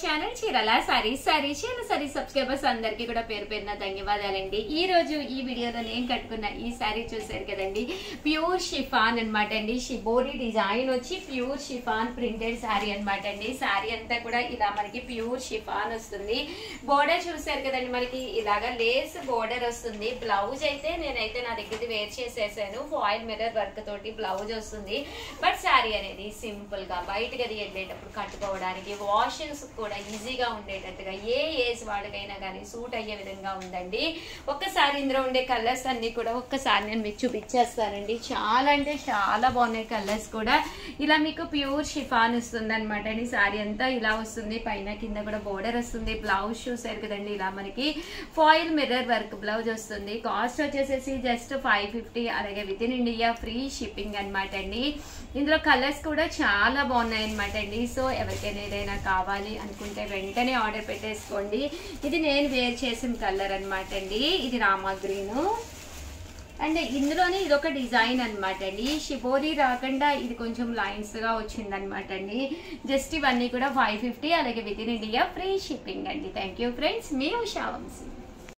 Channel చీరల saris subscribers అందరికీ కూడా పేరు పేరున ధన్యవాదాలండి। ఈ రోజు ఈ వీడియోలో నేను కట్టుకున్న ఈ సారీ చూసారు కదండి, ప్యూర్ షిఫాన్ అన్నమాట అండి। షిబోరి డిజైన్ వచ్చి ప్యూర్ షిఫాన్ ప్రింటెడ్ సారీ అన్నమాట అండి। సారీ అంతా కూడా ఇలా మనకి ప్యూర్ షిఫాన్ వస్తుంది। బోర్డర్ చూసారు కదండి, మనకి ఇలాగా లేస్ బోర్డర్ వస్తుంది। బ్లౌజ్ అయితే నేనైతే నా దగ్గర వేర్ చేసేసాను, ఫాయిల్ మిర్రర్ వర్క్ తోటి బ్లౌజ్ వస్తుంది। బట్ సారీ అనేది సింపుల్ గా బయటకి అది వెళ్ళేటప్పుడు కట్టుకోవడానికి వాషింగ్స్ కూడా ఈజీగా ఉండేటట్టుగా ఏ ఏజ్ వాళ్ళకైనా కానీ సూట్ అయ్యే విధంగా ఉందండి। ఒక్కసారి ఇందులో ఉండే కలర్స్ అన్ని కూడా ఒక్కసారి నేను మీకు చూపించేస్తానండి। చాలా అంటే చాలా బాగున్నాయి కలర్స్ కూడా। ఇలా మీకు ప్యూర్ షిఫాన్ వస్తుంది అనమాట అండి। సారీ అంతా ఇలా వస్తుంది, పైన కింద కూడా బోర్డర్ వస్తుంది। బ్లౌజ్ చూసారు కదండి, ఇలా మనకి ఫాయిల్ మిర్రర్ వర్క్ బ్లౌజ్ వస్తుంది। కాస్ట్ వచ్చేసేసి జస్ట్ 550, అలాగే within India free shipping అనమాట అండి। ఇందులో కలర్స్ కూడా చాలా బాగున్నాయి అనమాట అండి। సో ఎవరికైనా ఏదైనా కావాలి అనుకుంటే వెంటనే ఆర్డర్ పెట్టేసుకోండి। ఇది నేను వేర్ చేసిన కలర్ అనమాట అండి, ఇది రామా గ్రీన్ అండ్ ఇందులోనే ఇది ఒక డిజైన్ అనమాట అండి। షిబోరి రాకుండా ఇది కొంచెం లైన్స్ గా వచ్చింది అనమాట అండి। జస్ట్ ఇవన్నీ కూడా 550, అలాగే within India free shipping అండి। థ్యాంక్ యూ ఫ్రెండ్స్, మీ ఉషా వంశీ।